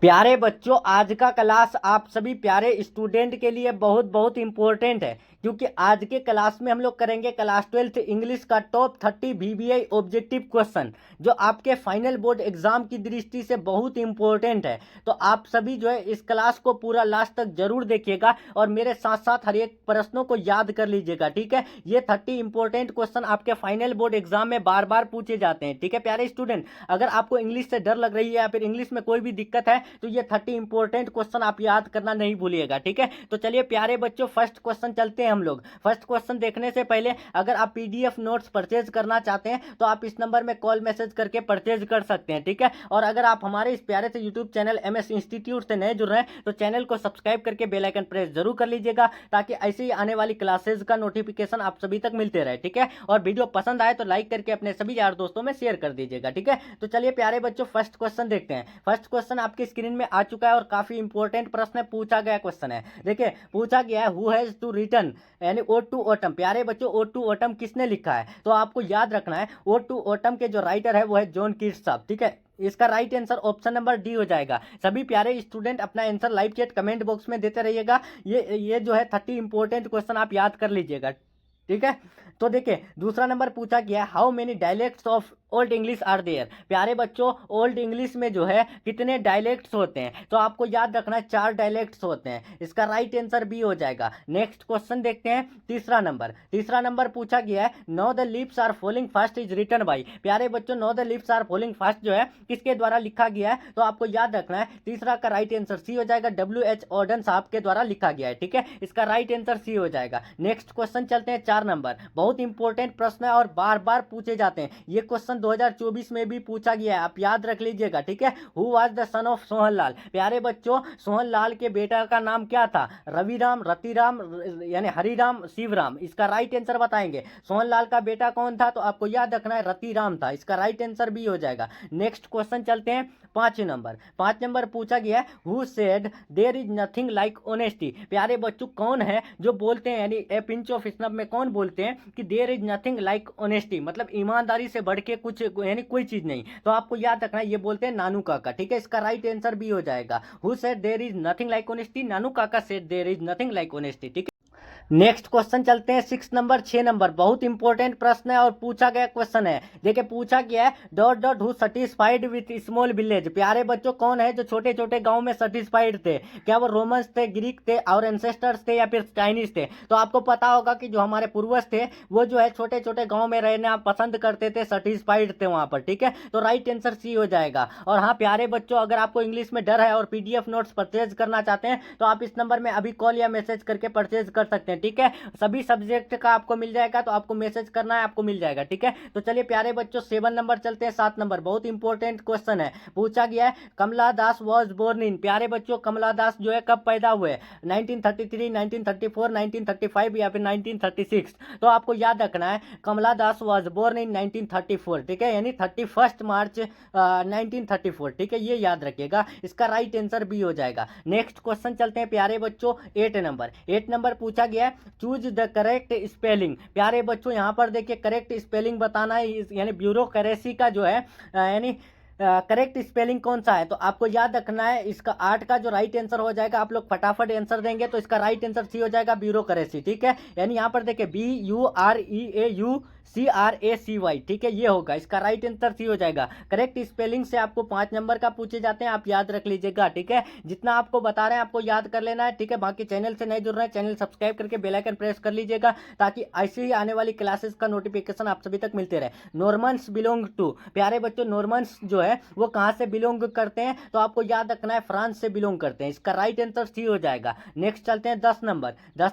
प्यारे बच्चों, आज का क्लास आप सभी प्यारे स्टूडेंट के लिए बहुत बहुत इम्पोर्टेंट है, क्योंकि आज के क्लास में हम लोग करेंगे क्लास 12th इंग्लिश का टॉप 30 VBI ऑब्जेक्टिव क्वेश्चन, जो आपके फाइनल बोर्ड एग्जाम की दृष्टि से बहुत इंपॉर्टेंट है। तो आप सभी जो है इस क्लास को पूरा लास्ट तक जरूर देखिएगा और मेरे साथ साथ हर एक प्रश्नों को याद कर लीजिएगा, ठीक है। ये 30 इंपॉर्टेंट क्वेश्चन आपके फाइनल बोर्ड एग्जाम में बार बार पूछे जाते हैं, ठीक है प्यारे स्टूडेंट। अगर आपको इंग्लिश से डर लग रही है या फिर इंग्लिश में कोई भी दिक्कत है तो ये 30 इंपॉर्टेंट क्वेश्चन आप याद करना नहीं भूलिएगा, ठीक है। तो चलिए प्यारे बच्चों, फर्स्ट क्वेश्चन चलते हैं हम लोग। फर्स्ट क्वेश्चन देखने से पहले अगर आप पीडीएफ नोट्स परचेज करना चाहते हैं तो आप इस नंबर में कॉल मैसेज करके परचेज कर सकते हैं, ठीक है। और अगर आप हमारे इस प्यारे से यूट्यूब चैनल MS इंस्टीट्यूट से नए जुड़ रहे हैं तो चैनल को सब्सक्राइब करके बेल आइकन प्रेस जरूर कर लीजिएगा, ताकि ऐसे ही आने वाली क्लासेज का नोटिफिकेशन आप सभी तक मिलते रहे, ठीक है। और वीडियो पसंद आए तो लाइक करके अपने सभी यार दोस्तों में शेयर कर दीजिएगा, ठीक है। तो चलिए प्यारे बच्चों, फर्स्ट क्वेश्चन देखते हैं। फर्स्ट क्वेश्चन आपकी स्क्रीन में आ चुका है और काफी इंपॉर्टेंट प्रश्न पूछा गया क्वेश्चन है। देखिए पूछा गया है, हु हैज टू रिटर्न यानी ओड टू ऑटम। प्यारे बच्चों, ओड टू ऑटम किसने लिखा है? तो आपको याद रखना है ओड टू ऑटम के जो राइटर है वो है जॉन कीट्स साहब, ठीक है। इसका right answer option number D हो जाएगा। सभी प्यारे स्टूडेंट अपना answer live chat comment box में देते रहिएगा। ये जो है 30 इंपॉर्टेंट क्वेश्चन आप याद कर लीजिएगा, ठीक है। तो देखिए दूसरा नंबर पूछा गया है, how many dialects of Old English are there. प्यारे बच्चों, ओल्ड इंग्लिश में जो है कितने डायलेक्ट्स होते हैं? तो आपको याद रखना है 4 डायलेक्ट्स होते हैं। इसका राइट आंसर बी हो जाएगा। नेक्स्ट क्वेश्चन देखते हैं, तीसरा नंबर पूछा गया है, no the leaves are falling fast is written by. प्यारे बच्चों, no the leaves are falling fast जो है किसके द्वारा लिखा गया है? तो आपको याद रखना है तीसरा का राइट आंसर सी हो जाएगा। WH ऑर्डन साहब के द्वारा लिखा गया है, ठीक है। इसका राइट आंसर सी हो जाएगा। नेक्स्ट क्वेश्चन चलते हैं 4 नंबर। बहुत इंपॉर्टेंट प्रश्न है और बार बार पूछे जाते हैं। ये क्वेश्चन 2024 में भी पूछा गया है, आप याद रख लीजिएगा, ठीक है। Who was the son of Sohanlal. प्यारे बच्चों, सोहनलाल के बेटा का नाम क्या था? रविराम, रतिराम यानी हरिराम, शिवराम। इसका राइट आंसर बताएंगे। सोहनलाल का बेटा कौन था? तो आपको याद रखना है रतिराम था। इसका राइट आंसर भी हो जाएगा। नेक्स्ट क्वेश्चन चलते हैं 5 नंबर पूछा गया है, who said there is nothing like honesty. प्यारे बच्चों, कौन है जो बोलते हैं, यानी ए पिंच ऑफ स्नफ में कौन बोलते हैं कि there is nothing like honesty, मतलब ईमानदारी से बढ़ के कुछ यानी कोई चीज नहीं। तो आपको याद रखना है ये बोलते हैं नानू काका, ठीक है। इसका राइट आंसर भी हो जाएगा। Who said there is nothing like honesty? Nanu Kaka said there is nothing like honesty, ठीक है। नेक्स्ट क्वेश्चन चलते हैं 6 नंबर। बहुत इंपॉर्टेंट प्रश्न है और पूछा गया क्वेश्चन है। देखिए पूछा गया है, dot dot who satisfied with small village. प्यारे बच्चों, कौन है जो छोटे छोटे गांव में सेटिस्फाइड थे? क्या वो रोमन्स थे, ग्रीक थे और एंसेस्टर्स थे या फिर चाइनीज थे? तो आपको पता होगा कि जो हमारे पूर्वज थे वो जो है छोटे छोटे गाँव में रहना पसंद करते थे, सेटिस्फाइड थे वहां पर, ठीक है। तो राइट आंसर सी हो जाएगा। और हाँ प्यारे बच्चों, अगर आपको इंग्लिश में डर है और PDF नोट्स परचेज करना चाहते हैं तो आप इस नंबर में अभी कॉल या मैसेज करके परचेज कर सकते हैं, ठीक है। सभी सब्जेक्ट का आपको मिल जाएगा, तो आपको मैसेज करना है, आपको मिल जाएगा, ठीक है। तो चलिए प्यारे बच्चों 7 नंबर चलते हैं। 7 नंबर बहुत इंपॉर्टेंट क्वेश्चन है। पूछा गया है, कमला दास वाज बोर्न इन। प्यारे बच्चों, कमला दास जो है कब पैदा हुए? 1933, 1934, 1935 या फिर 1936? तो आपको याद रखना है कमला दास वाज बोर्न इन 1934, ठीक है, यानी 31 मार्च 1934, ठीक है। ये याद रखिएगा। इसका राइट आंसर भी हो जाएगा। नेक्स्ट क्वेश्चन चलते हैं प्यारे बच्चों 8 नंबर पूछा गया है, चूज द करेक्ट स्पेलिंग। प्यारे बच्चों, यहाँ पर देखिए करेक्ट स्पेलिंग बताना है, यानी ब्यूरोक्रेसी का जो है यानी करेक्ट स्पेलिंग कौन सा है? तो आपको याद रखना है इसका 8 का जो राइट आंसर हो जाएगा। आप लोग फटाफट आंसर देंगे तो इसका राइट आंसर सी हो जाएगा, ब्यूरोक्रेसी, ठीक है। यानी यहाँ पर देखिए BUREAUCRACY, ठीक है, ये होगा। इसका राइट आंसर सी हो जाएगा। करेक्ट स्पेलिंग से आपको 5 नंबर का पूछे जाते हैं, आप याद रख लीजिएगा, ठीक है। जितना आपको बता रहे हैं आपको याद कर लेना है, ठीक है। बाकी चैनल से नहीं जुड़ रहे हैं, चैनल सब्सक्राइब करके बेल आइकन प्रेस कर लीजिएगा, ताकि ऐसे ही आने वाली क्लासेस का नोटिफिकेशन आप सभी तक मिलते रहे। Normans belong to. प्यारे बच्चों, नॉर्मन्स जो है वो कहां से बिलोंग करते हैं? तो आपको याद रखना है फ्रांस से बिलोंग करते हैं। इसका राइट आंसर सी हो जाएगा। नेक्स्ट चलते हैं 10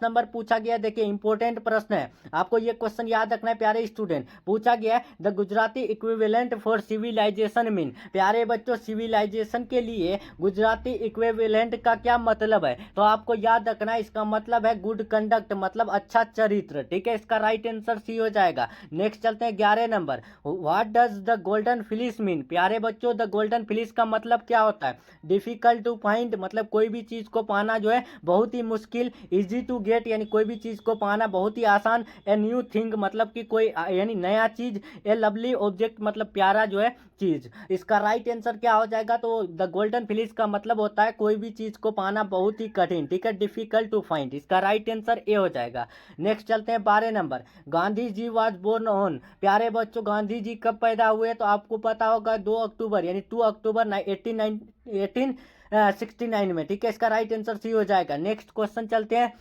नंबर पूछा गया, देखिए इंपॉर्टेंट प्रश्न है, आपको ये क्वेश्चन याद रखना है प्यारे स्टूडेंट। पूछा गया है, the Gujarati equivalent for civilisation mean. प्यारे बच्चों, सिविलाइजेशन के लिए गुजराती इक्विवेलेंट का क्या मतलब है? तो आपको याद रखना है इसका मतलब है गुड कंडक्ट, मतलब अच्छा चरित्र, ठीक है। इसका राइट आंसर सी हो जाएगा। नेक्स्ट चलते हैं 11 number. What does the golden fleece mean. प्यारे बच्चों, द गोल्डन फिलिश का मतलब क्या होता है? डिफिकल्ट टू फाइंड, मतलब कोई भी चीज को पाना जो है बहुत ही मुश्किल। इजी टू गेट, यानी कोई भी चीज को पाना बहुत ही आसान। ए न्यू थिंग, मतलब कि कोई कोई यानी नया चीज, ए लवली ऑब्जेक्ट मतलब प्यारा जो है चीज। इसका राइट आंसर क्या हो जाएगा, तो द गोल्डन फिलिस का मतलब होता है कोई भी चीज को पाना बहुत ही कठिन, ठीक है, डिफिकल्ट टू फाइंड। इसका राइट आंसर ए हो जाएगा। नेक्स्ट चलते हैं 12 number, Gandhi ji was born on. प्यारे बच्चों गांधी जी कब पैदा हुए, तो आपको पता होगा 2 अक्टूबर यानी 2 अक्टूबर 1869 में, ठीक है। इसका राइट आंसर सी हो जाएगा। नेक्स्ट क्वेश्चन चलते हैं,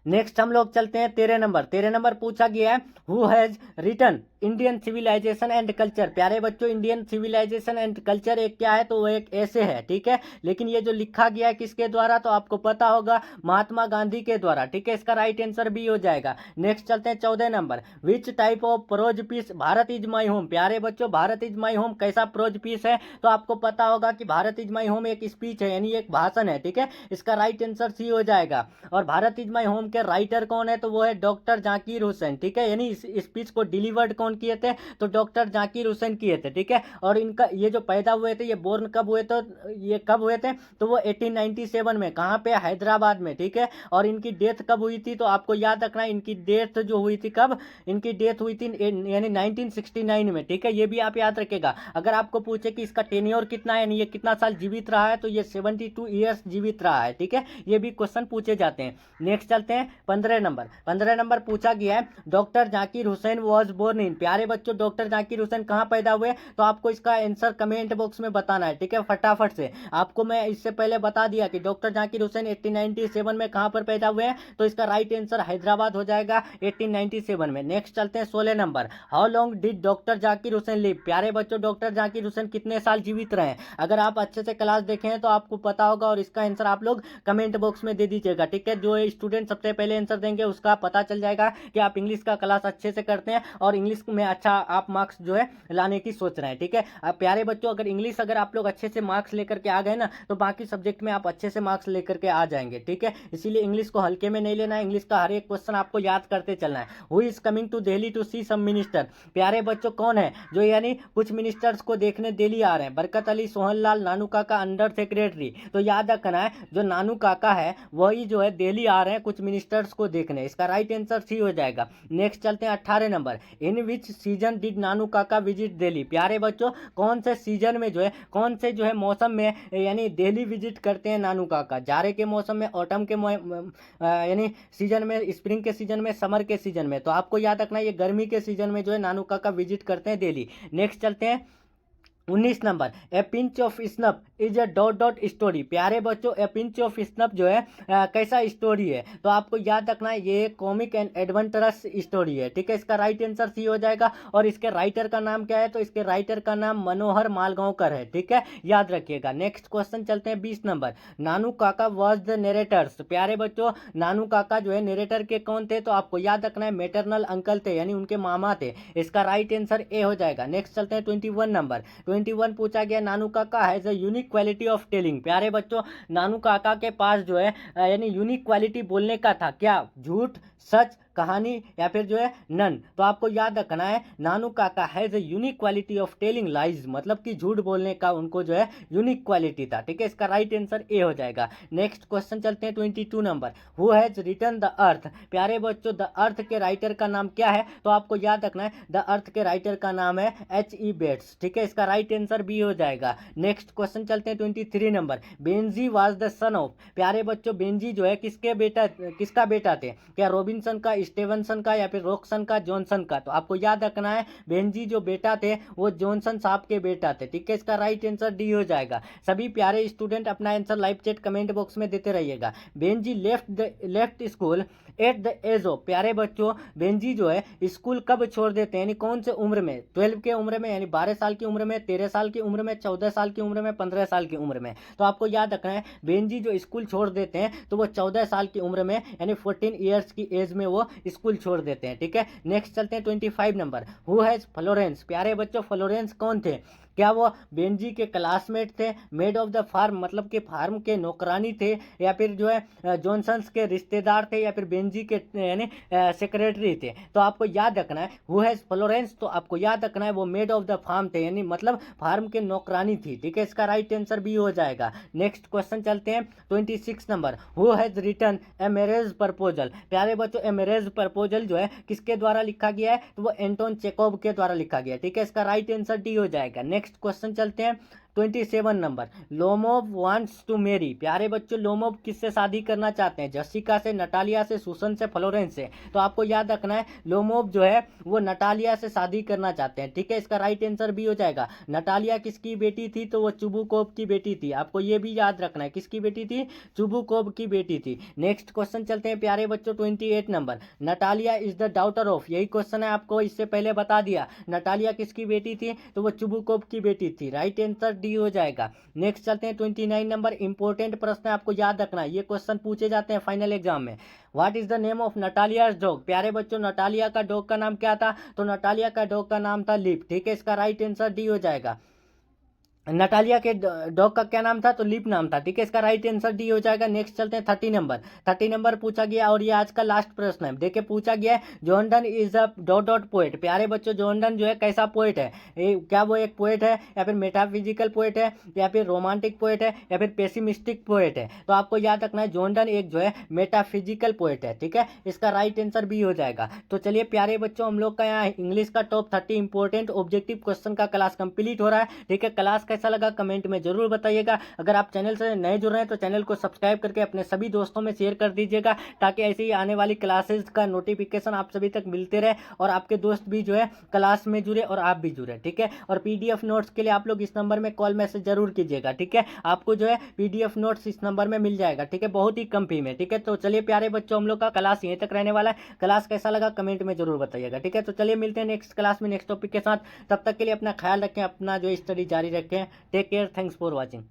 नेक्स्ट हम लोग चलते हैं 13 नंबर पूछा गया है, who has written Indian civilisation and culture. प्यारे बच्चों इंडियन सिविलाइजेशन एंड कल्चर एक क्या है, तो वो एक ऐसे है, ठीक है, लेकिन ये जो लिखा गया है किसके द्वारा, तो आपको पता होगा महात्मा गांधी के द्वारा, ठीक है। इसका राइट आंसर बी हो जाएगा। नेक्स्ट चलते हैं 14 number, which type of prose piece Bharat is my home. प्यारे बच्चों भारत इज माई होम कैसा प्रोज पीस है, तो आपको पता होगा कि भारत इज माई होम एक स्पीच है यानी एक भाषण है, ठीक है। इसका राइट आंसर सी हो जाएगा। और भारत इज माई होम के राइटर कौन है, तो वो है डॉक्टर जाकिर हुसैन, ठीक है, यानी इस स्पीच को डिलीवर्ड कौन किए थे, तो डॉक्टर जाकिर हुसैन किए थे, ठीक है। और इनका ये जो पैदा हुए थे, ये बोर्न कब हुए, तो ये कब हुए थे, तो वो 1897 में, कहाँ पे, हैदराबाद में, ठीक है। और इनकी डेथ कब हुई थी, तो आपको याद रखना इनकी डेथ जो हुई थी कब, इनकी डेथ हुई थी यानी 1969 में, ठीक है। ये भी आप याद रखेगा। अगर आपको पूछे कि इसका टेन्योर कितना है यानी ये कितना साल जीवित रहा है, तो ये 72 ईयर्स जीवित रहा है, ठीक है। ये भी क्वेश्चन पूछे जाते हैं। नेक्स्ट चलते हैं 15 नंबर पूछा गया है, doctor Zakir Hussain was born in. प्यारे बच्चों डॉक्टर जाकिर हुसैन कहाँ पैदा हुए, तो आपको इसका आंसर कमेंट बॉक्स में बताना है, ठीक है, फटाफट से। आपको मैं इससे पहले बता दिया कि डॉक्टर जाकिर हुसैन 1897 में कहाँ पर पैदा हुए हैं, तो इसका राइट आंसर हैदराबाद हो जाएगा 1897 में। नेक्स्ट चलते हैं 16 number, how long did doctor Zakir Hussain live. प्यारे बच्चों डॉक्टर जाकिर हुसैन कितने साल जीवित रहे। अगर आप अच्छे से क्लास देखे हैं तो आपको पता होगा, और इसका आंसर आप लोग कमेंट बॉक्स में दे दीजिएगा, ठीक है। जो स्टूडेंट सबसे पहले आंसर देंगे उसका पता चल जाएगा कि आप इंग्लिश का क्लास अच्छे से करते हैं और इंग्लिश में अच्छा आप मार्क्स जो है लाने की सोच रहे हैं, ठीक है। प्यारे बच्चों अगर इंग्लिश अगर आप लोग अच्छे से मार्क्स लेकर के आ गए ना, तो बाकी सब्जेक्ट में आप अच्छे से मार्क्स लेकर के आ जाएंगे, ठीक है। इसीलिए इंग्लिश को हल्के में नहीं लेना है, इंग्लिश का हर एक क्वेश्चन आपको याद करते चलना है। Who is coming to Delhi to see some minister. प्यारे बच्चों कौन है जो यानी कुछ मिनिस्टर्स को देखने दिल्ली आ रहे हैं, बरकत अली, सोहन लाल, नानू काका, अंडर सेक्रेटरी। तो याद रखना है जो नानू काका है वही जो है दिल्ली आ रहे हैं कुछ मिनिस्टर्स को देखने। इसका राइट आंसर सी हो जाएगा। नेक्स्ट चलते हैं 18 number, in which season did Nanu Kaka visit Delhi. प्यारे बच्चों कौन से सीजन में जो है, कौन से जो है मौसम में यानी दिल्ली विजिट करते हैं नानू काका। जाड़े के मौसम में, ऑटम के यानी सीजन में, स्प्रिंग के सीजन में, समर के सीजन में। तो आपको याद रखना ये गर्मी के सीजन में जो है नानू काका विजिट करते हैं दिल्ली। नेक्स्ट चलते हैं 19 number, A pinch of snuff is a dot dot story. प्यारे बच्चों ए पिंच ऑफ स्नफ जो है कैसा स्टोरी है, तो आपको याद रखना है ये कॉमिक एंड एडवेंचरस स्टोरी है, ठीक है। इसका राइट आंसर सी हो जाएगा। और इसके राइटर का नाम क्या है, तो इसके राइटर का नाम मनोहर मालगांवकर है, ठीक है, याद रखिएगा। नेक्स्ट क्वेश्चन चलते हैं 20 नंबर, नानू काका वॉज द नरेटर्स। प्यारे बच्चों नानू काका जो है नरेटर के कौन थे, तो आपको याद रखना है मेटरनल अंकल थे यानी उनके मामा थे। इसका राइट आंसर ए हो जाएगा। नेक्स्ट चलते हैं 21 नंबर, 21 पूछा गया, नानू काका has a unique quality of telling. प्यारे बच्चों नानू काका के पास जो है यानी यूनिक क्वालिटी बोलने का था, क्या, झूठ, सच, कहानी या फिर जो है नन। तो आपको याद रखना है नानू काका has a unique quality of telling lies, मतलब कि झूठ बोलने का उनको जो है यूनिक क्वालिटी था, ठीक है। इसका राइट आंसर ए हो जाएगा। नेक्स्ट क्वेश्चन चलते हैं 22 number, who has written the earth. प्यारे बच्चों द अर्थ के राइटर का नाम क्या है, तो आपको याद रखना है द अर्थ के राइटर का नाम है H.E. बेट्स, ठीक है। इसका राइट आंसर बी हो जाएगा। नेक्स्ट क्वेश्चन चलते हैं 23 number, Benji was the son of. प्यारे बच्चों बेंजी जो है किसका बेटा थे, क्या रॉबिन्सन का, स्टीवनसन का, या फिर रॉकसन का, जॉनसन का। तो आपको याद रखना है बेंजी जो बेटा थे वो जॉनसन साहब के बेटा थे, ठीक है। इसका राइट आंसर डी हो जाएगा। सभी प्यारे स्टूडेंट अपना answer live chat comment box में देते रहिएगा। Benjy left school at the age of. प्यारे बच्चों बेंजी जो है स्कूल कब छोड़ देते हैं यानी कौन से उम्र में, 12 के उम्र में यानी 12 साल की उम्र में, 13 साल की उम्र में, 14 साल की उम्र में, 15 साल की उम्र में। तो आपको याद रखना है बेंजी जो स्कूल छोड़ देते हैं तो वो 14 साल की उम्र में यानी 14 ईयर्स की एज में वो स्कूल छोड़ देते हैं, ठीक है। नेक्स्ट चलते हैं 25 नंबर, हु हैज फ्लोरेंस। प्यारे बच्चों फ्लोरेंस कौन थे, क्या वो बेंजी के क्लासमेट थे, मेड ऑफ द फार्म मतलब कि फार्म के नौकरानी थे, या फिर जो है जॉनसन्स के रिश्तेदार थे, या फिर बेंजी के यानी सेक्रेटरी थे। तो आपको याद रखना है हु हैज फ्लोरेंस, तो आपको याद रखना है वो मेड ऑफ द फार्म थे, यानी मतलब फार्म के नौकरानी थी। ठीक है, इसका राइट आंसर बी हो जाएगा। नेक्स्ट क्वेश्चन चलते हैं 26 number, who has written a marriage proposal. प्यारे बच्चों, ए मैरिज प्रपोजल जो है किसके द्वारा लिखा गया है, तो वो एंटोन चेकोव के द्वारा लिखा गया है। ठीक है, इसका राइट आंसर डी हो जाएगा। नेक्स्ट क्वेश्चन चलते हैं 27 number, Lomov wants to marry. प्यारे बच्चों, लोमोव किससे शादी करना चाहते हैं, जसिका से, नटालिया से, सुसन से, फ्लोरेंस से। तो आपको याद रखना है लोमोव जो है वो नटालिया से शादी करना चाहते हैं। ठीक है, इसका राइट आंसर भी हो जाएगा। नटालिया किसकी बेटी थी, तो वो चुबुकोव की बेटी थी। आपको ये भी याद रखना है, किसकी बेटी थी, चुबुकोव की बेटी थी। नेक्स्ट क्वेश्चन चलते हैं प्यारे बच्चों 28 number, Natalia is the daughter of. यही क्वेश्चन है, आपको इससे पहले बता दिया। नटालिया किसकी बेटी थी, तो वो चुबुकोव की बेटी थी। राइट आंसर डी हो जाएगा। नेक्स्ट चलते हैं 29 नंबर, इंपॉर्टेंट प्रश्न है, आपको याद रखना है, ये क्वेश्चन पूछे जाते हैं फाइनल एग्जाम में। What is the name of Natalia's dog. प्यारे बच्चों, नटालिया का डॉग का नाम क्या था, तो नटालिया का डॉग का नाम था लिप। ठीक है, इसका राइट आंसर डी हो जाएगा। नटालिया के डॉग का क्या नाम था, तो लिप नाम था। ठीक है, इसका राइट आंसर डी हो जाएगा। नेक्स्ट चलते हैं 30 नंबर पूछा गया, और ये आज का लास्ट प्रश्न है। देखिए पूछा गया है, John Donne is a dot dot poet. प्यारे बच्चों, जॉन डन जो है कैसा पोएट है, क्या वो एक पोएट है, या फिर मेटाफिजिकल पोएट है, या फिर रोमांटिक पोएट है, या फिर पेसिमिस्टिक पोएट है। तो आपको याद रखना है जॉन डन एक जो है मेटाफिजिकल पोएट है। ठीक है, इसका राइट आंसर भी हो जाएगा। तो चलिए प्यारे बच्चों, हम लोग का यहाँ इंग्लिश का टॉप 30 इंपॉर्टेंट ऑब्जेक्टिव क्वेश्चन का क्लास कंप्लीट हो रहा है। ठीक है, क्लास कैसा लगा कमेंट में जरूर बताइएगा। अगर आप चैनल से नए जुड़ रहे हैं तो चैनल को सब्सक्राइब करके अपने सभी दोस्तों में शेयर कर दीजिएगा, ताकि ऐसे ही आने वाली क्लासेस का नोटिफिकेशन आप सभी तक मिलते रहे, और आपके दोस्त भी जो है क्लास में जुड़े और आप भी जुड़े। ठीक है, और पीडीएफ नोट्स के लिए आप लोग इस नंबर में कॉल मैसेज जरूर कीजिएगा। ठीक है, आपको जो है पीडीएफ नोट्स इस नंबर में मिल जाएगा। ठीक है, बहुत ही कम फी में। ठीक है, तो चलिए प्यारे बच्चों, हम लोग का क्लास यहीं तक रहने वाला है। क्लास कैसा लगा कमेंट में जरूर बताइएगा। ठीक है, तो चलिए मिलते हैं नेक्स्ट क्लास में नेक्स्ट टॉपिक के साथ। तब तक के लिए अपना ख्याल रखें, अपना जो स्टडी जारी रखें। Take care, thanks for watching.